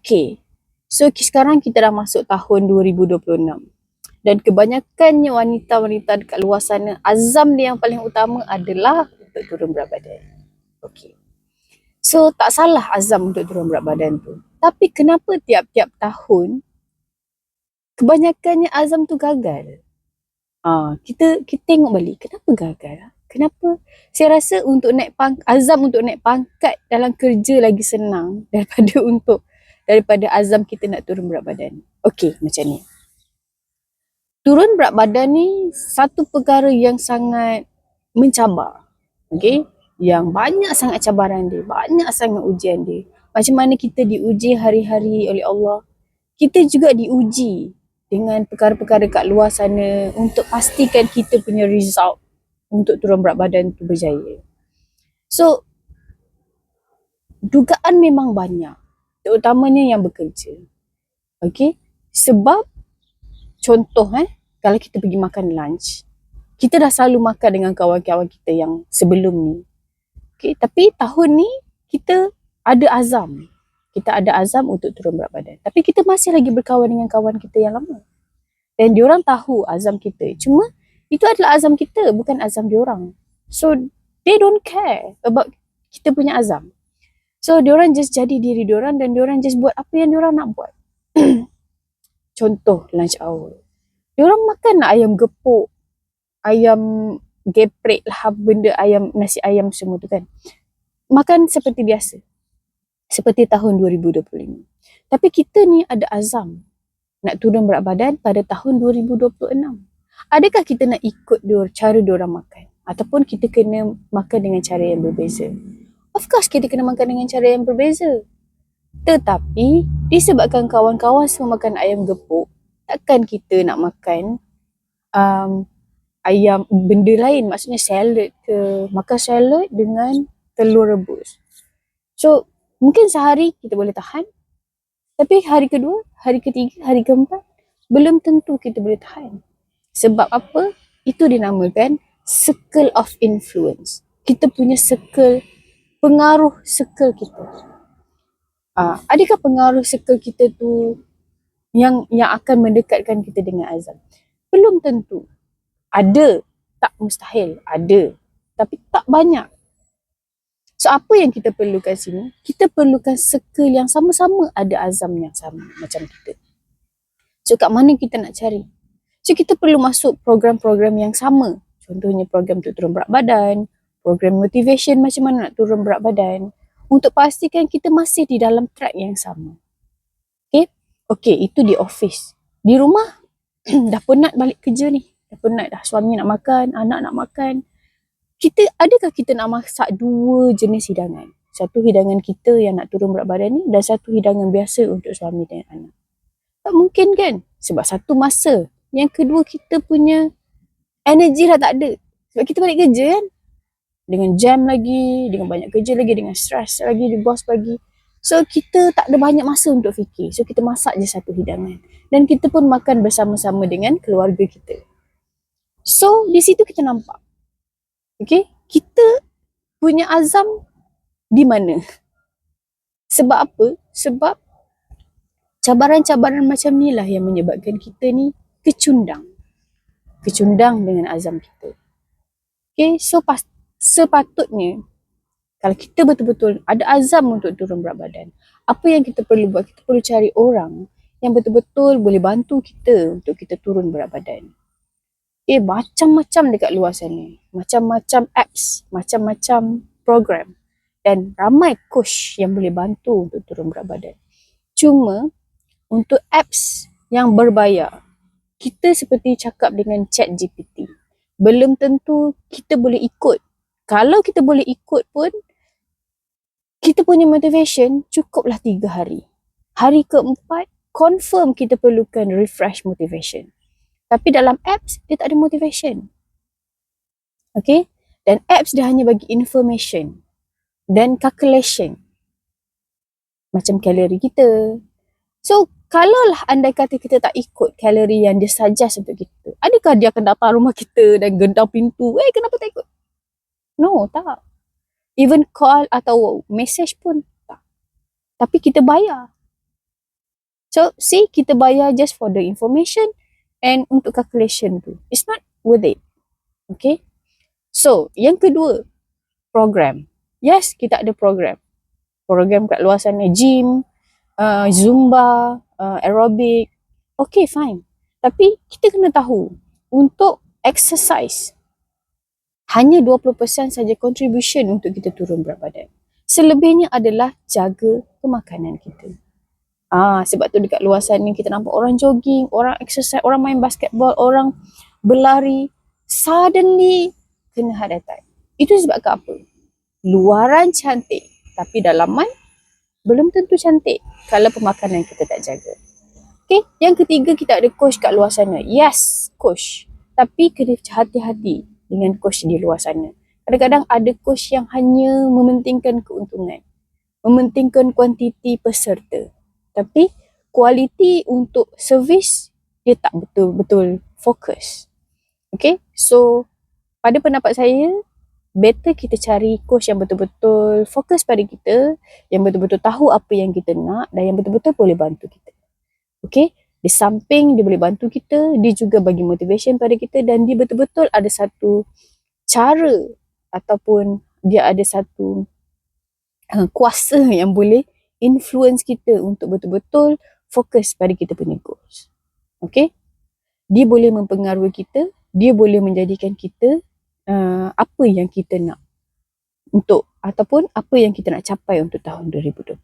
Okay, so sekarang kita dah masuk tahun 2026 dan kebanyakannya wanita-wanita dekat luar sana, azam dia yang paling utama adalah untuk turun berat badan. Okay, so tak salah azam untuk turun berat badan tu, tapi kenapa tiap-tiap tahun kebanyakannya azam tu gagal? Kita tengok balik, kenapa gagal? Kenapa? Saya rasa untuk naik azam untuk naik pangkat dalam kerja lagi senang daripada azam kita nak turun berat badan. Okey, macam ni. Turun berat badan ni satu perkara yang sangat mencabar. Okey? Yang banyak sangat cabaran dia, banyak sangat ujian dia. Macam mana kita diuji hari-hari oleh Allah, kita juga diuji dengan perkara-perkara kat luar sana untuk pastikan kita punya result untuk turun berat badan tu berjaya. So, dugaan memang banyak, terutamanya yang bekerja. Okay? Sebab, contoh kalau kita pergi makan lunch, kita dah selalu makan dengan kawan-kawan kita yang sebelum ni. Okay? Tapi tahun ni, kita ada azam. Kita ada azam untuk turun berat badan. Tapi kita masih lagi berkawan dengan kawan kita yang lama. Dan diorang tahu azam kita. Cuma, itu adalah azam kita, bukan azam diorang. So, they don't care about kita punya azam. So, diorang just jadi diri diorang dan diorang just buat apa yang diorang nak buat. Contoh, lunch hour. Diorang makan lah ayam gepuk, ayam geprek lah, benda ayam, nasi ayam semua tu kan. Makan seperti biasa. Seperti tahun 2025. Tapi kita ni ada azam nak turun berat badan pada tahun 2026. Adakah kita nak ikut cara diorang makan? Ataupun kita kena makan dengan cara yang berbeza? Of course kita kena makan dengan cara yang berbeza. Tetapi disebabkan kawan-kawan semua makan ayam gepuk, takkan kita nak makan ayam benda lain, maksudnya salad ke, makan salad dengan telur rebus. So mungkin sehari kita boleh tahan, tapi hari kedua, hari ketiga, hari keempat belum tentu kita boleh tahan. Sebab apa? Itu dinamakan circle of influence. Kita punya circle, pengaruh circle kita. Adakah pengaruh circle kita tu yang akan mendekatkan kita dengan azam? Belum tentu. Ada, tak mustahil. Ada, tapi tak banyak. So apa yang kita perlukan sini? Kita perlukan circle yang sama-sama ada azam yang sama macam kita. So kat mana kita nak cari? So kita perlu masuk program-program yang sama. Contohnya program untuk turun berat badan, program motivation macam mana nak turun berat badan, untuk pastikan kita masih di dalam track yang sama. Okay, itu di office. Di rumah, dah penat balik kerja ni. Dah penat dah, suami nak makan, anak nak makan. Adakah kita nak masak dua jenis hidangan? Satu hidangan kita yang nak turun berat badan ni dan satu hidangan biasa untuk suami dan anak. Tak mungkin kan? Sebab satu masa. Yang kedua kita punya energi dah tak ada. Sebab kita balik kerja kan? Dengan jam lagi, dengan banyak kerja lagi, dengan stress lagi, di bos lagi. So kita tak ada banyak masa untuk fikir. So kita masak je satu hidangan. Dan kita pun makan bersama-sama dengan keluarga kita. So di situ kita nampak. Okay, kita punya azam di mana? Sebab apa? Sebab cabaran-cabaran macam ni lah yang menyebabkan kita ni kecundang. Kecundang dengan azam kita. Okay, so sepatutnya kalau kita betul-betul ada azam untuk turun berat badan, apa yang kita perlu buat? Kita perlu cari orang yang betul-betul boleh bantu kita untuk kita turun berat badan. Macam-macam dekat luar sana. Macam-macam apps, macam-macam program. Dan ramai coach yang boleh bantu untuk turun berat badan. Cuma, untuk apps yang berbayar, kita seperti cakap dengan ChatGPT, belum tentu kita boleh ikut. Kalau kita boleh ikut pun, kita punya motivation cukuplah 3 hari. Hari keempat, confirm kita perlukan refresh motivation. Tapi dalam apps, dia tak ada motivation. Okay? Dan apps dia hanya bagi information dan calculation. Macam kalori kita. So, kalaulah andai kata kita tak ikut kalori yang dia suggest untuk kita, adakah dia akan datang rumah kita dan gendang pintu? Kenapa tak ikut? No, tak. Even call atau message pun tak. Tapi kita bayar. So, see, kita bayar just for the information and untuk calculation tu. It's not worth it. Okay? So, yang kedua, program. Yes, kita ada program. Program kat luar sana, gym, Zumba, aerobic. Okay, fine. Tapi kita kena tahu, untuk exercise, hanya 20% saja contribution untuk kita turun berat badan. Selebihnya adalah jaga pemakanan kita. Sebab tu dekat luar sana kita nampak orang jogging, orang exercise, orang main basketball, orang berlari, suddenly kena heart attack. Itu sebab apa? Luaran cantik, tapi dalaman belum tentu cantik kalau pemakanan kita tak jaga. Okay, yang ketiga, kita ada coach kat luar sana. Yes, coach. Tapi kena hati-hati dengan coach di luar sana. Kadang-kadang ada coach yang hanya mementingkan keuntungan, mementingkan kuantiti peserta. Tapi kualiti untuk servis dia tak betul-betul fokus. Okay, so pada pendapat saya, better kita cari coach yang betul-betul fokus pada kita, yang betul-betul tahu apa yang kita nak dan yang betul-betul boleh bantu kita. Okay, di samping dia boleh bantu kita, dia juga bagi motivation pada kita dan dia betul-betul ada satu cara ataupun dia ada satu kuasa yang boleh influence kita untuk betul-betul fokus pada kita punya goals. Okay, dia boleh mempengaruhi kita, dia boleh menjadikan kita apa yang kita nak untuk ataupun apa yang kita nak capai untuk tahun 2026.